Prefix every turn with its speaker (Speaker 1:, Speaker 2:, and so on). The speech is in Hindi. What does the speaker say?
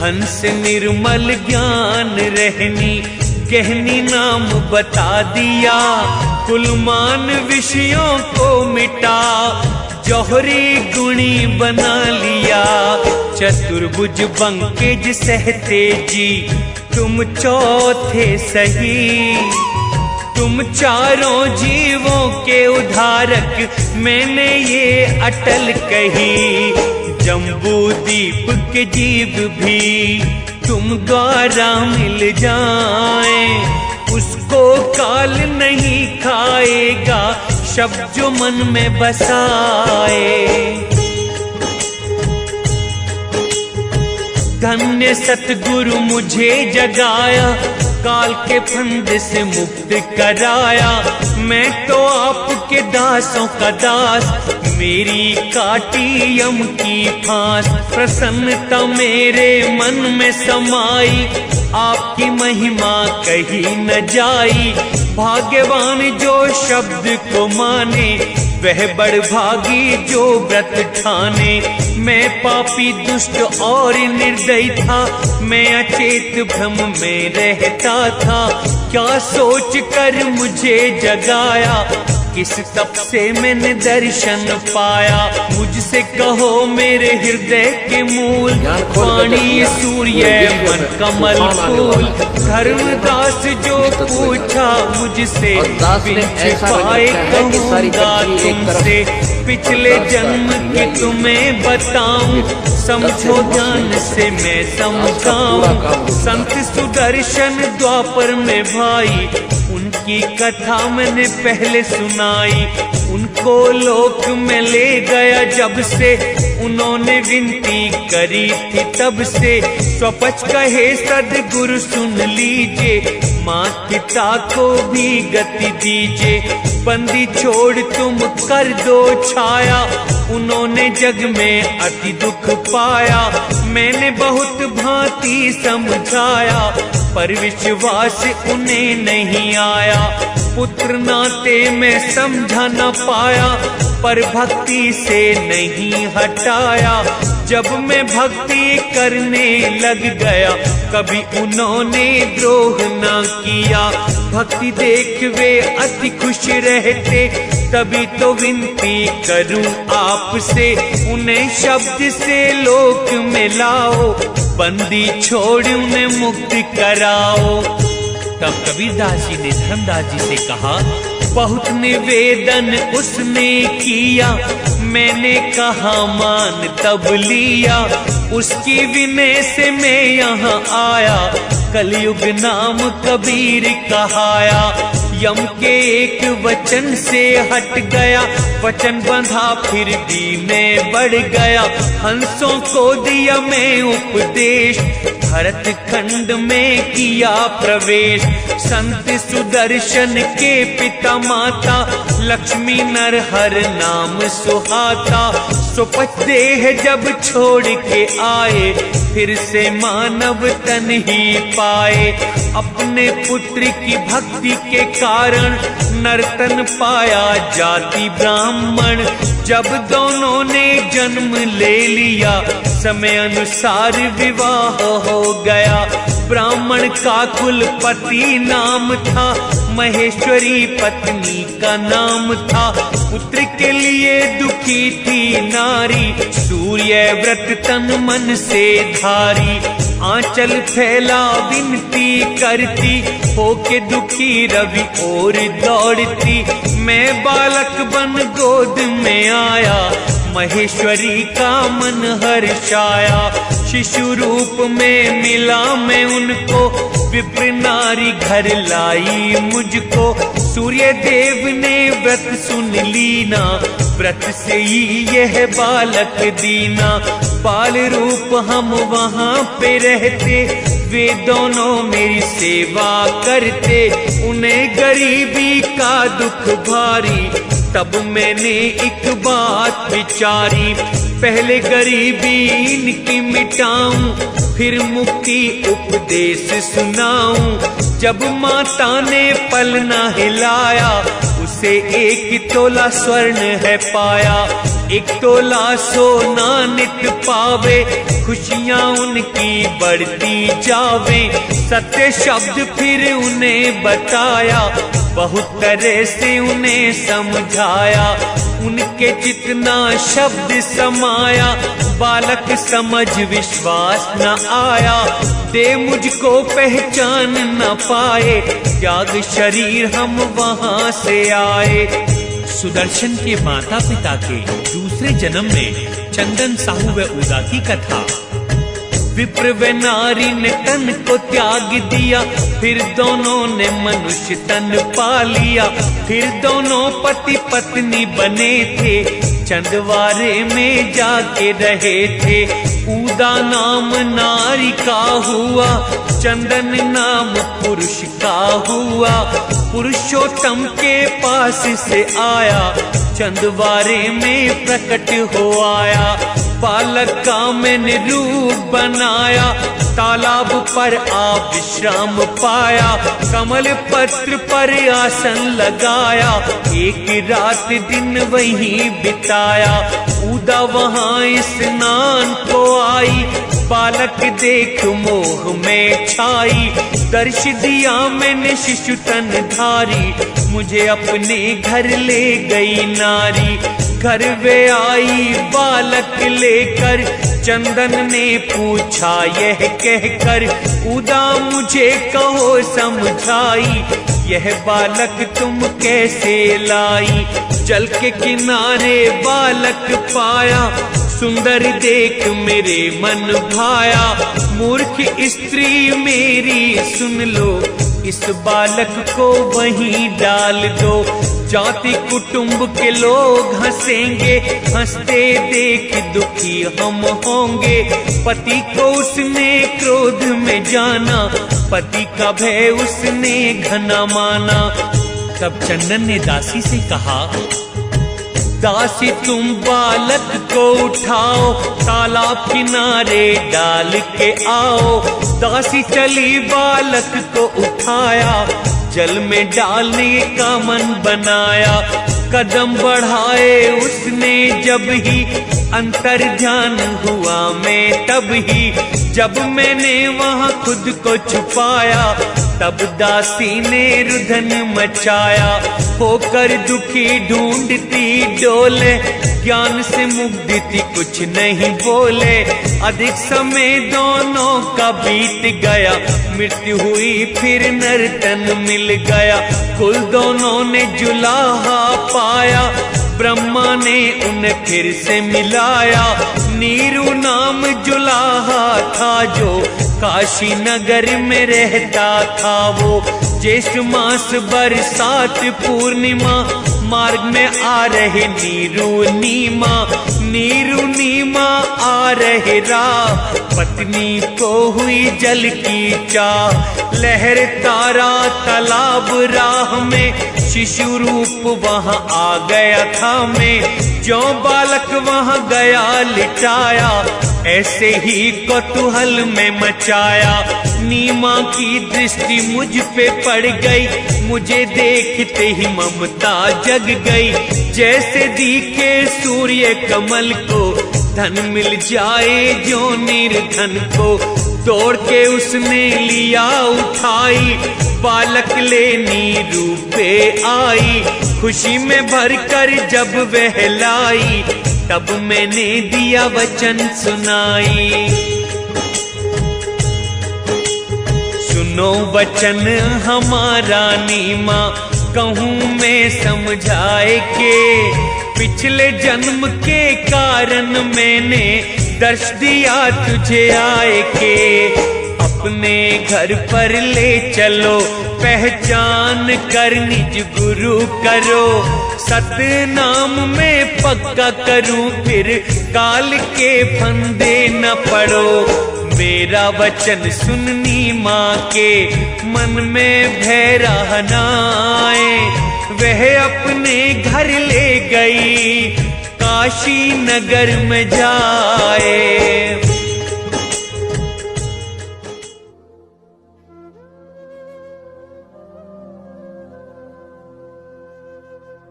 Speaker 1: हंस निर्मल ज्ञान रहनी कहनी नाम बता दिया, कुलमान विषयों को मिटा जौहरी गुणी बना लिया। चतुर्भुज बंकेज सहते जी तुम चौथे सही, तुम चारों जीवों के उद्धारक मैंने ये अटल कही। जम्बू दीप के जीव भी तुम द्वारा मिल जाए, उसको काल नहीं खाएगा शब्द जो मन में बसाए। धन्य सतगुरु मुझे जगाया, काल के फंद से मुक्त कराया। मैं तो आपके दासों का दास, मेरी काटी यम की फांस। प्रसन्नता मेरे मन में समाई, आपकी महिमा कही न जाई। भाग्यवान जो शब्द को माने, वह बड़ भागी जो व्रत ठाने। मैं पापी दुष्ट और निर्दयी था, मैं अचेत भ्रम में रहता था। क्या सोच कर मुझे जगाया, किस तप से मैंने दर्शन पाया। मुझसे कहो मेरे हृदय के मूल, वाणी सूर्य मन कमल फूल। धर्मदास जो पूछा मुझसे, पाए कहूँगा तुमसे। पिछले जन्म की तुम्हें बताऊं, समझो ध्यान से मैं समझाऊं। संत सुदर्शन द्वापर में भाई, उनकी कथा मैंने पहले सुनाई। उनको लोक में ले गया जब से, उन्होंने विनती करी थी तब से। स्वपच कहे सद्गुरु सुन लीजिए, माँ पिता को भी गति दीजिए। बंदी छोड़ तुम कर दो छाया, उन्होंने जग में अति दुख पाया। मैंने बहुत भांति समझाया, पर विश्वास उन्हें नहीं आया। पुत्र नाते में समझा न पाया, पर भक्ति से नहीं हटाया। जब मैं भक्ति करने लग गया, कभी उन्होंने द्रोह न किया। भक्ति देख वे अति खुश रहते, तभी तो विनती करूं आपसे। उन्हें शब्द से लोक में लाओ, बंदी छोड़ उन्हें मुक्त कराओ। तब कबीरदास जी ने धर्मदास जी से कहा, बहुत निवेदन उसने किया, मैंने कहा मान तब लिया। उसकी विनय से मैं यहाँ आया, कलयुग नाम कबीर कहाया। यम के एक वचन से हट गया, वचन बंधा फिर भी मैं बढ़ गया। हंसों को दिया मैं उपदेश, भरत खंड में किया प्रवेश। संत सुदर्शन के पिता माता, लक्ष्मी नरहर नाम सुहाता। सुपथ देह जब छोड़ के आए, फिर से मानव तन ही पाए। अपने पुत्र की भक्ति के कारण नर्तन पाया जाति ब्राह्मण। जब दोनों ने जन्म ले लिया, समय अनुसार विवाह हो गया। ब्राह्मण का कुलपति नाम था, महेश्वरी पत्नी का नाम था। पुत्र के लिए दुखी थी नारी, सूर्य व्रत तन मन से धारी। आंचल फैला विनती करती, होके दुखी रवि और दौड़ती। मैं बालक बन गोद में आया, महेश्वरी का मन हर्षाया। शिशु रूप में मिला मैं उनको, विप्र नारी घर लाई मुझको। सूर्य देव ने व्रत सुन लीना, व्रत से ही यह बालक दीना। बाल रूप हम वहाँ पे रहते, वे दोनों मेरी सेवा करते। उन्हें गरीबी का दुख भारी, तब मैंने एक बात विचारी। पहले गरीबी इनकी मिटाऊं, फिर मुक्ति उपदेश सुनाऊं। जब माता ने पलना हिलाया, उसे एक तोला स्वर्ण है पाया, 1 तोला सोना नित पावे, खुशियां उनकी बढ़ती जावे। सत्य शब्द फिर उन्हें बताया, बहुत तरह से उन्हें समझाया, उनके जितना शब्द समाया, बालक समझ विश्वास न आया। दे मुझको पहचान न पाए, त्याग शरीर हम वहां से आए।
Speaker 2: सुदर्शन के माता पिता के दूसरे जन्म में चंदन साहू व उदा की कथा।
Speaker 1: विप्र व नारी ने तन को त्याग दिया, फिर दोनों ने मनुष्य तन पा लिया। फिर दोनों पति पत्नी बने थे, चंदवारे में जाके रहे थे। उदा नाम नारी का हुआ, चंदन नाम पुरुष का हुआ। पुरुषोत्तम के पास से आया, चंदवारे में प्रकट हो आया। बालक का मैंने रूप बनाया, तालाब पर आ विश्राम पाया। कमल पत्र पर आसन लगाया, एक रात दिन वहीं बिताया। उदा वहां स्नान को आई, बालक देख मोह में छाई। दर्श दिया मैंने शिशु तन धारी, मुझे अपने घर ले गई नारी। घर वे आई बालक लेकर, चंदन ने पूछा यह कहकर, उदा मुझे कहो समझाई, यह बालक तुम कैसे लाई। जल के किनारे बालक पाया, सुंदर देख मेरे मन भाया। मूर्ख स्त्री मेरी सुन लो, इस बालक को वहीं डाल दो। जाति कुटुंब के लोग हंसेंगे, हंसते देख दुखी हम होंगे। पति को उसने क्रोध में जाना, पति का भय उसने घना माना।
Speaker 2: तब चंदन ने दासी से कहा,
Speaker 1: दासी तुम बालक को उठाओ, तालाब किनारे डाल के आओ। दासी चली बालक को उठाया, जल में डालने का मन बनाया। कदम बढ़ाए उसने जब ही, अंतर ध्यान हुआ मैं तब ही। जब मैंने वहां खुद को छुपाया, तब दासी ने रुदन मचाया। होकर दुखी ढूंढती डोले, ज्ञान से मुग्ध थी कुछ नहीं बोले। अधिक समय दोनों का बीत गया, मृत्यु हुई फिर नर्तन मिल गया। कुल दोनों ने जुलाहा पाया, ब्रह्मा ने उन्हें फिर से मिलाया। नीरू नाम जुलाहा था जो, काशी नगर में रहता था वो। ज्येष्ठ मास बरसात पूर्णिमा, मार्ग में आ रहे नीरू नीमा। नीरू नीमा आ रहे राह, पत्नी को हुई जल की चाह। लहर तारा तालाब राह में, शिशु रूप वहां आ गया था मैं। जो बालक वहां गया लिटाया, ऐसे ही कौतूहल में मचाया। नीमा की दृष्टि मुझ पे पड़ गई, मुझे देखते ही ममता जग गई। जैसे दिखे सूर्य कमल को, धन मिल जाए जो निर्धन को। दौड़ के उसने लिया उठाई, बालक ले नीरू पे आई। खुशी में भरकर जब वह लाई, तब मैंने दिया वचन सुनाई। सुनो वचन हमारा नीमा, कहूँ मैं समझाए के। पिछले जन्म के कारण मैंने दर्श दिया तुझे आए के। अपने घर पर ले चलो, पहचान कर निज गुरु करो। सतनाम में पक्का करूं, फिर काल के फंदे न पड़ो। मेरा वचन सुननी माँ के, मन में भय रहनाए। वह अपने घर ले गई, काशी नगर में जाए।